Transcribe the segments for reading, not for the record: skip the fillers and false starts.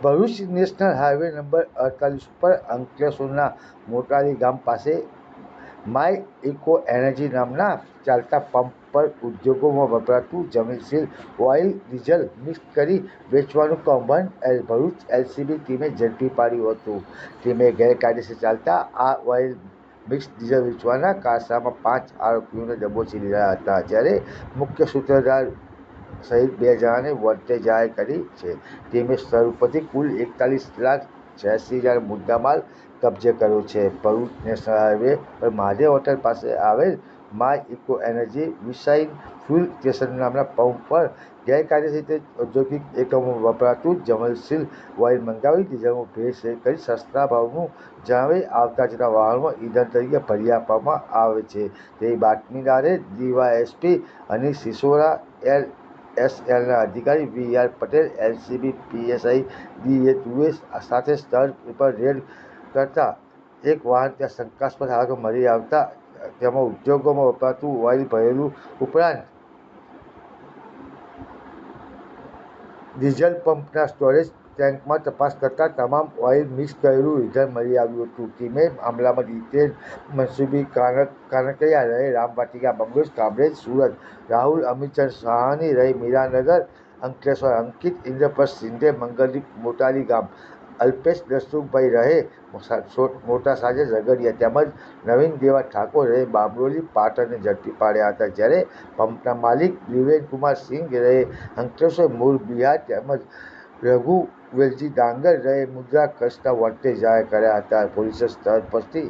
Bharuch national highway number 48 પર અંકલેશ્વરના મોટાલી ગામ પાસે માય ઇકો એનર્જી નામના ચાલતા પંપ પર ઉદ્યોગોમાં વપરાતું જમીનશીલ ઓઇલ ડીઝલ મિક્સ કરી વેચવાનું કૌભાંડ ભરૂચ એલસીબી ટીમે ઝડપી પાડ્યું હતું. ટીમે ગેરકાયદેસર ચાલતા આ ઓઇલ મિક્સ ડીઝલ વેચવાના કારસામાં 5 આરોપીઓને દબોચી લીધા હતા, જ્યારે મુખ્ય સૂત્રધાર સહિત 2 જણાને વોન્ટેડ જાહેર કરી છે. ટીમે સ્થળ ઉપરથી કુલ 41,86,000 મુદ્દામાલ કબજે કર્યો છે. ભરૂચ નેશનલ હાઈવે પર મહાદેવ હોટલ પાસે આવેલ my eco energy refined fuel station નામના પંપ પર ગેરકાયદેસર રીતે ઔદ્યોગિક એકમોમાં વપરાતું જમીનશીલ ઓઇલ મંગાવી ડીઝલમાં ભેળસેળ કરી સસ્તા ભાવનું જણાવી આવતા જતા વાહનોમાં ઈંધણ તરીકે ભરી આપવામાં આવે છે. તેવી બાતમીદારે ડીવાયએસપી અનિલ સિસોડા, એસએલના અધિકારી VR Patel, LCB PSI DA Dubey સાથે સ્થળ પર રેડ કરતા એક વાહન ત્યાં શંકાસ્પદ હાલતમાં મળી આવતા તેમાં ઉદ્યોગોમાં વપરાતું ઓઇલ ભરેલું ઉપરાંત ડીઝલ પંપના સ્ટોરેજ ટેન્કમાં તપાસ કરતા તમામ ઓઇલ મિક્સ કરેલું ઈંધણ મળી આવ્યું હતું. ટીમે મામલામાં જીતેન મનસુબી કાનકરિયા રહે રામવાટિકા, બંગલોઝ, કામરેજ, સુરત, રાહુલ અમિતચંદ સાહાની રહે મીરાનગર, અંકલેશ્વર, અંકિત ઇન્દ્રપ્રસ્થ શિંદે, મંગલદીપ મોટાલી ગામ, અલ્પેશ દસુભાઈ રહે મોટા સાજર ઝઘડિયા તેમજ નવીન દેવા ઠાકોર રહે બામરોલી, પાટણને ઝડપી પાડ્યા હતા, જ્યારે પંપના માલિક દિવેનકુમાર સિંઘ રહે અંકલેશ્વર મૂળ બિહાર તેમજ રઘુવેલજી ડાંગર રહે મુદ્રા કચ્છના વોન્ટેડ જાહેર કર્યા હતા. પોલીસે સ્થળ પરથી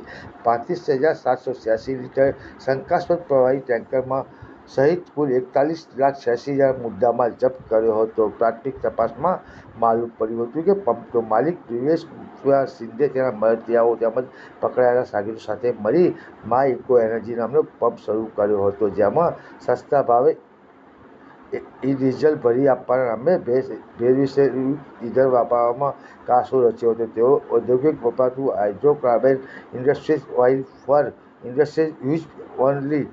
35,786 લીટર શંકાસ્પદ પ્રવાહી ટેન્કરમાં સહિત કુલ 41,86,000 મુદ્દામાલ જપ્ત કર્યો હતો. પ્રાથમિક તપાસમાં માલુમ પડ્યું હતું કે પંપનો માલિક દિવેશકુમાર સિંધે તેના મળતિયાઓ તેમજ પકડાયેલા શાગીરો સાથે મળી માય ઇકો એનર્જી નામનો પંપ શરૂ કર્યો હતો, જેમાં સસ્તા ભાવે ડીઝલ ભરી આપવાના નામે ભેળસેળયુક્ત ઈંધણ વાપરવામાં કારસો રચ્યો હતો. તેઓ ઔદ્યોગિક વપરાતું hydrocarbon industries oil for industries use only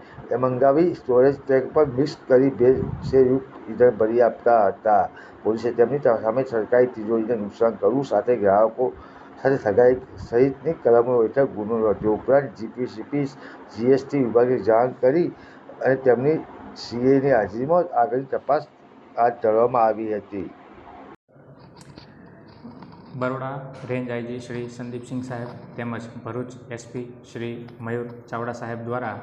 મંગાવી સ્ટોરેજ ટેન્ક પર મિક્સ કરી ભેળસેળયુક્ત ઈંધણ ભરી આપતા હતા. પોલીસે તેમની સામે સરકારી તિજોરીને નુકસાન કરવું સાથે ગ્રાહકો સાથે ઠગાઈ સહિતની કલમો હેઠળ ગુનો નોંધ્યો. ઉપરાંત જીપીસીપી જીએસટી વિભાગને જાણ કરી અને તેમની સીઆઈની હાજરીમાં આગળની તપાસ હાથ ધરવામાં આવી હતી. બરોડા રેન્જ આઈજી શ્રી સંદીપસિંહ સાહેબ તેમજ ભરૂચ એસપી શ્રી મયુર ચાવડા સાહેબ દ્વારા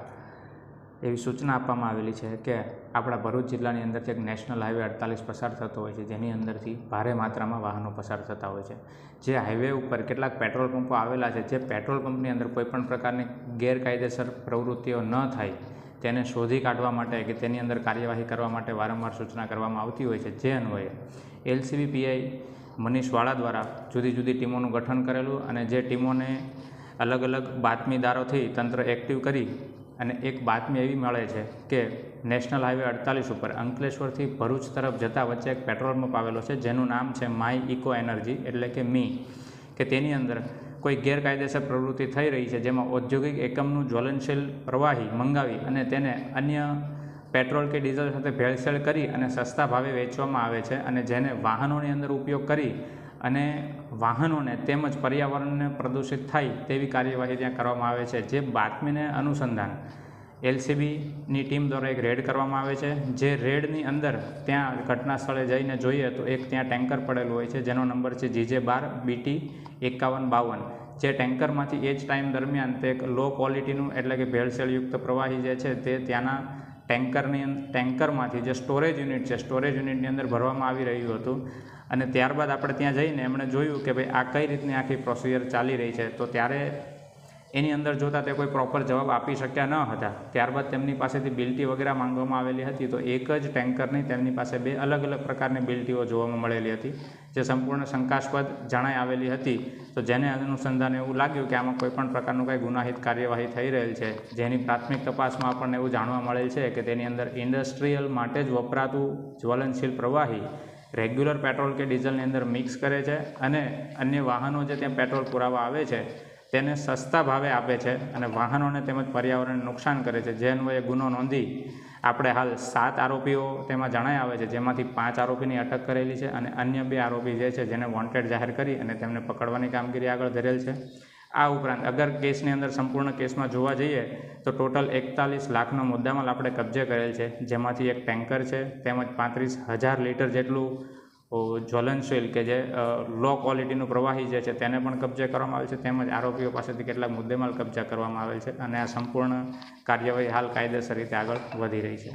એવી સૂચના આપવામાં આવેલી છે કે આપણા ભરૂચ જિલ્લાની અંદરથી એક નેશનલ હાઈવે 48 પસાર થતો હોય છે, જેની અંદરથી ભારે માત્રામાં વાહનો પસાર થતા હોય છે. જે હાઈવે ઉપર કેટલાક પેટ્રોલ પંપો આવેલા છે, જે પેટ્રોલ પંપની અંદર કોઈપણ પ્રકારની ગેરકાયદેસર પ્રવૃત્તિઓ ન થાય તેને શોધી કાઢવા માટે કે તેની અંદર કાર્યવાહી કરવા માટે વારંવાર સૂચના કરવામાં આવતી હોય છે. જે અન્વયે એલસીબી પીઆઈ મનીષ વાળા દ્વારા જુદી જુદી ટીમોનું ગઠન કરેલું અને જે ટીમોને અલગ અલગ બાતમીદારોથી તંત્ર એક્ટિવ કરી અને એક બાતમી એવી મળે છે કે નેશનલ હાઈવે 48 ઉપર અંકલેશ્વરથી ભરૂચ તરફ જતા વચ્ચે એક પેટ્રોલ પંપ આવેલો છે, જેનું નામ છે માય ઇકો એનર્જી એટલે કે કે તેની અંદર કોઈ ગેરકાયદેસર પ્રવૃત્તિ થઈ રહી છે, જેમાં ઔદ્યોગિક એકમનું જ્વલનશીલ પ્રવાહી મંગાવી અને તેને અન્ય પેટ્રોલ કે ડીઝલ સાથે ભેળસેળ કરી અને સસ્તા ભાવે વેચવામાં આવે છે, અને જેને વાહનોની અંદર ઉપયોગ કરી અને વાહનોને તેમજ પર્યાવરણને પ્રદૂષિત થાય તેવી કાર્યવાહી ત્યાં કરવામાં આવે છે. જે બાતમીને અનુસંધાન એલસીબીની ટીમ દ્વારા એક રેડ કરવામાં આવે છે. જે રેડની અંદર ત્યાં ઘટના સ્થળે જઈને જોઈએ તો એક ત્યાં ટેન્કર પડેલું હોય છે, જેનો નંબર છે GJ12BT5152. જે ટેન્કરમાંથી એ જ ટાઈમ દરમિયાન તે એક લો ક્વોલિટીનું એટલે કે ભેળસેળયુક્ત પ્રવાહી જે છે તે ત્યાંના ટેન્કરમાંથી જે સ્ટોરેજ યુનિટ છે, સ્ટોરેજ યુનિટની અંદર ભરવામાં આવી રહ્યું હતું. અને ત્યારબાદ આપણે ત્યાં જઈને એમણે જોયું કે ભાઈ આ કઈ રીતની આખી પ્રોસિજર ચાલી રહી છે, તો ત્યારે એની અંદર જોતાં તે કોઈ પ્રોપર જવાબ આપી શક્યા ન હતા. ત્યારબાદ તેમની પાસેથી બિલ્ટી વગેરે માંગવામાં આવેલી હતી, તો એક જ ટેન્કરની તેમની પાસે 2 અલગ અલગ પ્રકારની બિલ્ટીઓ જોવામાં મળેલી હતી, જે સંપૂર્ણ શંકાસ્પદ જણાઈ આવેલી હતી. તો જેને અનુસંધાને એવું લાગ્યું કે આમાં કોઈપણ પ્રકારનું કંઈ ગુનાહિત કાર્યવાહી થઈ રહેલ છે, જેની પ્રાથમિક તપાસમાં આપણને એવું જાણવા મળેલ છે કે તેની અંદર ઇન્ડસ્ટ્રીયલ માટે જ વપરાતું જ્વલનશીલ પ્રવાહી રેગ્યુલર પેટ્રોલ કે ડીઝલની અંદર મિક્સ કરે છે અને અન્ય વાહનો જે ત્યાં પેટ્રોલ પુરાવા આવે છે તેને સસ્તા ભાવે આપે છે અને વાહનોને તેમજ પર્યાવરણને નુકસાન કરે છે. જે અન્વયે ગુનો નોંધી આપણે હાલ 7 આરોપીઓ તેમાં જણાઈ આવે છે, જેમાંથી 5 આરોપીની અટક કરેલી છે અને અન્ય 2 આરોપી જે છે જેને વોન્ટેડ જાહેર કરી અને તેમને પકડવાની કામગીરી આગળ ધરેલ છે. આ ઉપરાંત અગર કેસની અંદર સંપૂર્ણ કેસમાં જોવા જઈએ તો ટોટલ 41 લાખનો મુદ્દામાલ આપણે કબજે કરેલ છે, જેમાંથી એક ટેન્કર છે તેમજ 35,000 લીટર જેટલું જ્વલનશીલ કે જે લો ક્વોલિટીનું પ્રવાહી જે છે તેને પણ કબજે કરવામાં આવેલ છે, તેમજ આરોપીઓ પાસેથી કેટલાક મુદ્દેમાલ કબજા કરવામાં આવેલ છે અને આ સંપૂર્ણ કાર્યવાહી હાલ કાયદેસર રીતે આગળ વધી રહી છે.